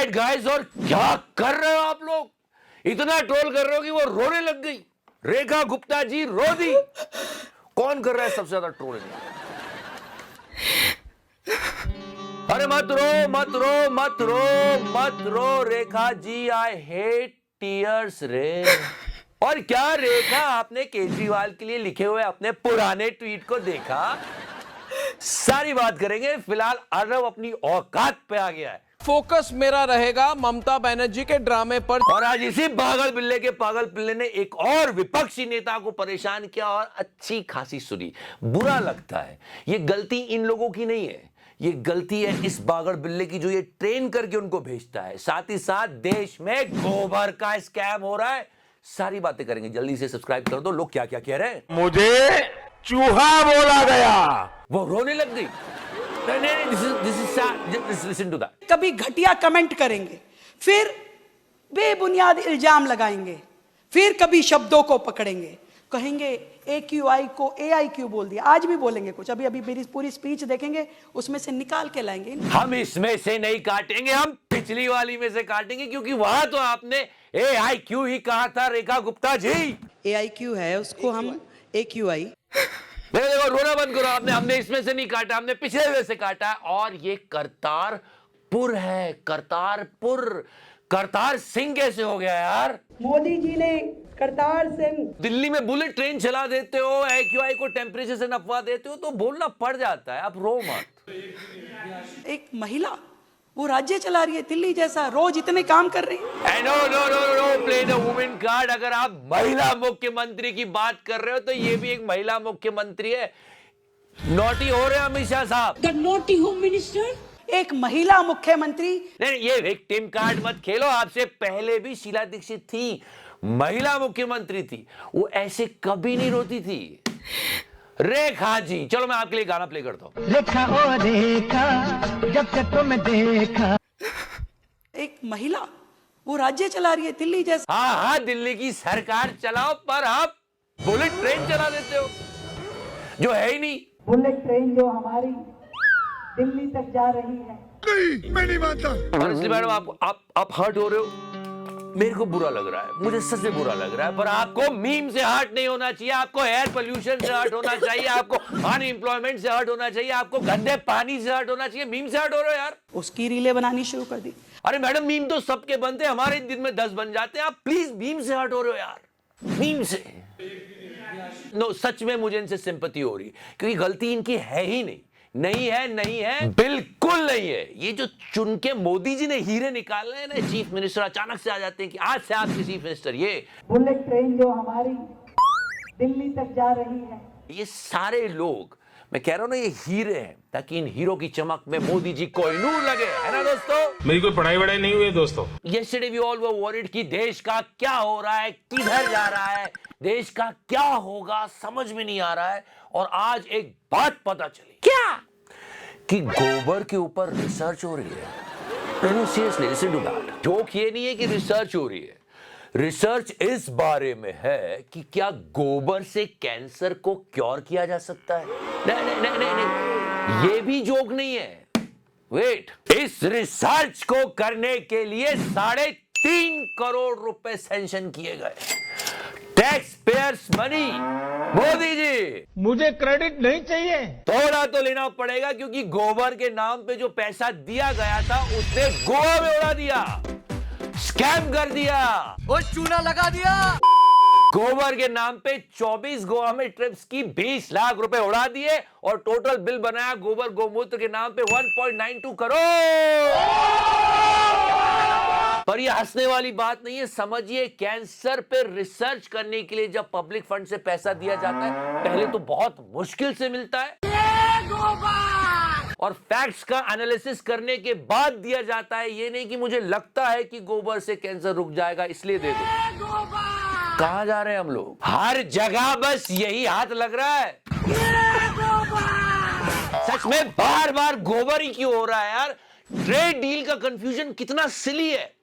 Right guys, और क्या कर रहे हो आप लोग? इतना ट्रोल कर रहे हो कि वो रोने लग गई। रेखा गुप्ता जी रो दी। कौन कर रहा है सबसे ज्यादा ट्रोल? अरे मत रो मत रो मत रो मत रो Rekha ji, I hate tears रे। और क्या रेखा, आपने केजरीवाल के लिए लिखे हुए अपने पुराने ट्वीट को देखा? सारी बात करेंगे। फिलहाल अर्नव अपनी औकात पे आ गया है। फोकस मेरा रहेगा ममता बनर्जी के ड्रामे पर। और आज इसी पागल बिल्ले के पागल पिल्ले ने एक और विपक्षी नेता को परेशान किया और अच्छी खासी सुनी। बुरा लगता है। ये गलती इन लोगों की नहीं है, ये गलती है इस पागल बिल्ले की जो ये ट्रेन करके उनको भेजता है। साथ ही साथ देश में गोबर का स्कैम हो रहा है। सारी बातें करेंगे, जल्दी से सब्सक्राइब कर दो। लोग क्या क्या कह रहे हैं? मुझे चूहा बोला गया। वो रोने लग गई। Listen to that. कभी घटिया कमेंट करेंगे, फिर बेबुनियाद इल्जाम लगाएंगे, फिर कभी शब्दों को पकड़ेंगे, कहेंगे AQI को AIQ बोल दिया। आज भी बोलेंगे कुछ, अभी अभी मेरी पूरी स्पीच देखेंगे, उसमें से निकाल के लाएंगे। हम इसमें से नहीं काटेंगे, हम पिछली वाली में से काटेंगे, क्योंकि वहां तो आपने AIQ ही कहा था रेखा गुप्ता जी। AIQ है, उसको हम AQI। देखो रोना बंद करो। हमने इसमें से नहीं काटा, हमने पिछले में से काटा। और ये करतारपुर है, करतारपुर। करतार सिंह कैसे हो गया यार? मोदी जी ने करतार सिंह। दिल्ली में बुलेट ट्रेन चला देते हो, AQI को टेम्परेचर से नपवा देते हो, तो बोलना पड़ जाता है। आप रो मत। एक महिला वो राज्य चला रही है दिल्ली जैसा, रोज इतने काम कर रही है। No no no no, play the women card. अगर आप महिला मुख्यमंत्री की बात कर रहे हो तो ये भी एक महिला मुख्यमंत्री है। नोटी हो रहे हैं अमित शाह साहब। The naughty home minister? एक महिला मुख्यमंत्री। नहीं, ये विक्टिम कार्ड मत खेलो। आपसे पहले भी शीला दीक्षित थी, महिला मुख्यमंत्री थी, वो ऐसे कभी नहीं रोती थी। रेखा जी, चलो मैं आपके लिए गाना प्ले करता हूं। रेखा ओ रेखा, जब से तुम्हें देखा। एक महिला वो राज्य चला रही है दिल्ली जैसा। हाँ हाँ, दिल्ली की सरकार चलाओ, पर आप बुलेट ट्रेन चला देते हो जो है ही नहीं। बुलेट ट्रेन जो हमारी दिल्ली तक जा रही है। नहीं, मैं नहीं मानता। ऑनेस्टली मैडम, आप हर्ट हो रहे हो। मेरे को बुरा लग रहा है, मुझे सच में बुरा लग रहा है। पर आपको मीम से हर्ट नहीं होना चाहिए, आपको एयर पोल्यूशन से हर्ट होना चाहिए, आपको अनएम्प्लॉयमेंट से हर्ट होना चाहिए, आपको गंदे पानी से हर्ट होना चाहिए। मीम से हर्ट हो रहे हो यार। उसकी रीलें बनानी शुरू कर दी। अरे मैडम, मीम तो सबके बनते हैं, हमारे दिन में 10 बन जाते हैं। आप प्लीज मीम से हर्ट हो रहे हो यार, मीम से। नो, सच में मुझे इनसे सिंपैथी हो रही है, क्योंकि गलती इनकी है ही नहीं। नहीं है, नहीं है, बिल्कुल नहीं है। ये जो चुन के मोदी जी ने हीरे निकाले हैं ना, चीफ मिनिस्टर अचानक से आ जाते हैं कि आज से आपके चीफ मिनिस्टर। ये बुलेट ट्रेन जो हमारी दिल्ली तक जा रही है। ये सारे लोग, मैं कह रहा हूं ना, ये हीरे हैं, ताकि इन हीरो की चमक में मोदी जी कोहिनूर लगे, है ना दोस्तों? मेरी कोई पढ़ाई वढ़ाई नहीं हुई दोस्तों। Yesterday we all were worried कि देश का क्या हो रहा है, किधर जा रहा है, देश का क्या होगा, समझ में नहीं आ रहा है। और आज एक बात पता चली। क्या? कि गोबर के ऊपर रिसर्च हो रही है। Seriously listen to that. Joke ये नहीं है कि रिसर्च हो रही है, रिसर्च इस बारे में है कि क्या गोबर से कैंसर को क्योर किया जा सकता है। नहीं नहीं नहीं नहीं, नहीं। ये भी जोक नहीं है। वेट, इस रिसर्च को करने के लिए 3.5 करोड़ रुपए सैंक्शन किए गए, tax payers money. Modi ji, मुझे क्रेडिट नहीं चाहिए। थोड़ा तो लेना पड़ेगा, क्योंकि गोबर के नाम पे जो पैसा दिया गया था उसने गोवा में उड़ा दिया, स्कैम कर दिया और चूना लगा दिया। गोबर के नाम पे 24 गोवा में ट्रिप्स की 20 लाख रुपए उड़ा दिए, और टोटल बिल बनाया गोबर गोमूत्र के नाम पे 1.92 करोड़। पर ये हंसने वाली बात नहीं है, समझिए। कैंसर पे रिसर्च करने के लिए जब पब्लिक फंड से पैसा दिया जाता है, पहले तो बहुत मुश्किल से मिलता है, और फैक्ट्स का एनालिसिस करने के बाद दिया जाता है। ये नहीं कि मुझे लगता है कि गोबर से कैंसर रुक जाएगा इसलिए दे दो। कहां जा रहे हैं हम लोग? हर जगह बस यही हाथ लग रहा है। सच में बार बार गोबर ही क्यों हो रहा है यार? ट्रेड डील का कंफ्यूजन कितना सिली है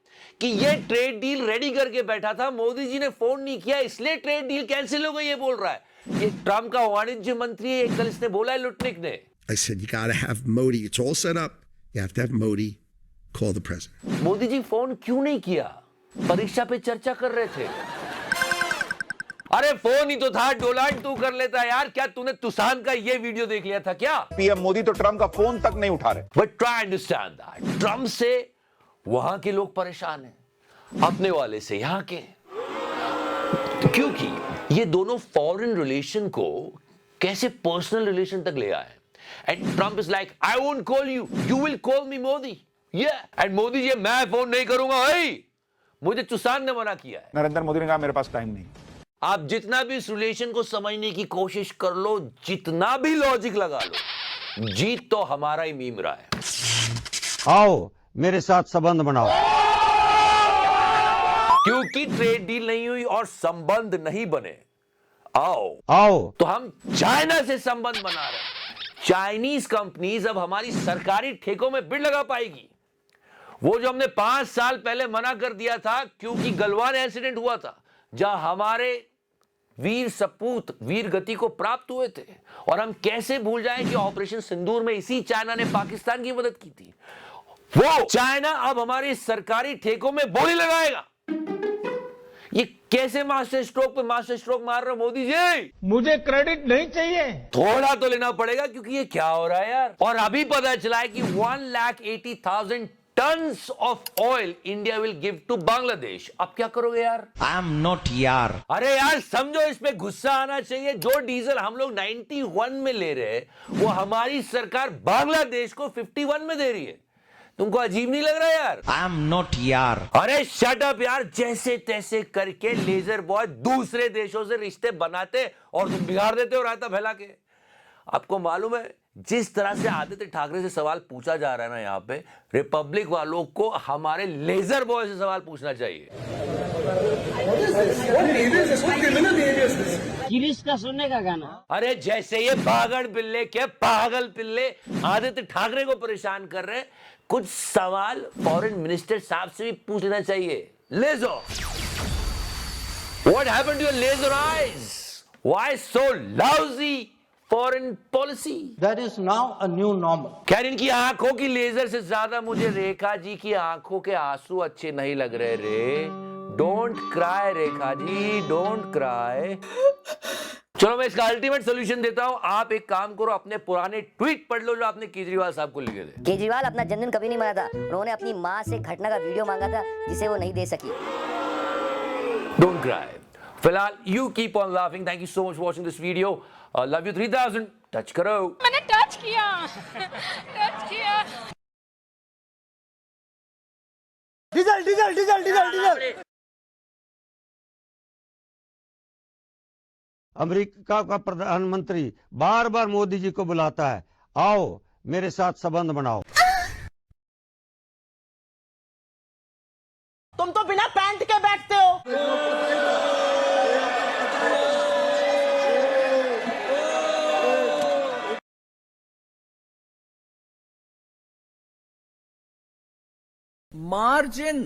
कि ये ट्रेड डील रेडी करके बैठा था, मोदी जी ने फोन नहीं किया, इसलिए ट्रेड डील कैंसिल हो गई, ये बोल रहा है। ये ट्रम्प का वाणिज्य मंत्री है, कल इसने बोला है, लुटनिक ने। I said, you got to have Modi. It's all set up. You have to have Modi call the president. Modi ji phone क्यों नहीं किया? परीक्षा पे चर्चा कर रहे थे। अरे फोन ही तो था, डोनाल्ड तू कर लेता यार। क्या तूने तुसान का ये वीडियो देख लिया था क्या? पीएम मोदी तो ट्रम्प का फोन तक नहीं उठा रहे। But try understand that Trump से वहां के लोग परेशान हैं, अपने वाले से यहां के, क्योंकि ये दोनों फॉरेन रिलेशन को कैसे पर्सनल रिलेशन तक ले आए। And Trump is like, I won't call you, you will call me Modi. And Modi ji, मैं फोन नहीं करूंगा भाई, मुझे तुसान ने मना किया है। नरेंद्र मोदी ने कहा मेरे पास टाइम नहीं। आप जितना भी इस रिलेशन को समझने की कोशिश कर लो, जितना भी लॉजिक लगा लो, जीत तो हमारा ही मीम रहा है। आओ मेरे साथ संबंध बनाओ। क्योंकि ट्रेड डील नहीं हुई और संबंध नहीं बने, आओ तो हम चाइना से संबंध बना रहे हैं। चाइनीज कंपनीज अब हमारी सरकारी ठेकों में बिड लगा पाएगी। वो जो हमने 5 साल पहले मना कर दिया था, क्योंकि गलवान इंसिडेंट हुआ था जहां हमारे वीर सपूत वीर गति को प्राप्त हुए थे। और हम कैसे भूल जाएं कि ऑपरेशन सिंदूर में इसी चाइना ने पाकिस्तान की मदद की थी। वो चाइना अब हमारी सरकारी ठेकों में बोली लगाएगा। ये कैसे मास्टर स्ट्रोक पे मास्टर स्ट्रोक मार रहे हो मोदी जी? मुझे क्रेडिट नहीं चाहिए। थोड़ा तो लेना पड़ेगा, क्योंकि ये क्या हो रहा है यार। और अभी पता चला है कि 1,80,000 tons of oil India will give to Bangladesh। अब क्या करोगे यार? आई एम नॉट यार। अरे यार समझो, इस पे गुस्सा आना चाहिए। जो डीजल हम लोग 91 में ले रहे हैं, वो हमारी सरकार बांग्लादेश को 51 में दे रही है। तुमको अजीब नहीं लग रहा यार? आई एम नॉट यार। अरे शट अप यार। जैसे तैसे करके लेजर बॉय दूसरे देशों से रिश्ते बनाते और तुम बिगाड़ देते हो रायता फैला के। आपको मालूम है, जिस तरह से आदित्य ठाकरे से सवाल पूछा जा रहा है ना यहाँ पे, रिपब्लिक वालों को हमारे लेजर बॉय से सवाल पूछना चाहिए। गिरीश का सुनने का गाना। अरे जैसे ये भागड़ पिल्ले के पागल पिल्ले आदित्य ठाकरे को परेशान कर रहे, कुछ सवाल फॉरेन मिनिस्टर साहब से भी पूछ लेना चाहिए। Laser, what happened to your laser eyes? Why so lousy foreign policy? That is now a new normal. खैर, इनकी आंखों की लेजर से ज्यादा मुझे रेखा जी की आंखों के आंसू अच्छे नहीं लग रहे रे। Don't cry Rekha ji, don't cry. चलो मैं इसका अल्टीमेट सोल्यूशन देता हूं। आप एक काम करो, अपने पुराने ट्वीट पढ़ लो जो आपने केजरीवाल साहब को लिखे थे। केजरीवाल अपना जन्मदिन कभी नहीं मनाता। उन्होंने अपनी माँ से घटना का वीडियो मांगा था जिसे वो नहीं दे सकी। Don't cry. फिलहाल you keep on laughing. Thank you so much for watching this video. Love you 3000। Touch करो। मैंने टच किया, टच किया। Diesel diesel diesel diesel diesel. America का प्रधानमंत्री बार बार मोदी जी को बुलाता है, आओ मेरे साथ संबंध बनाओ। तुम तो बिना पैंट के बैठते हो। मार्जिन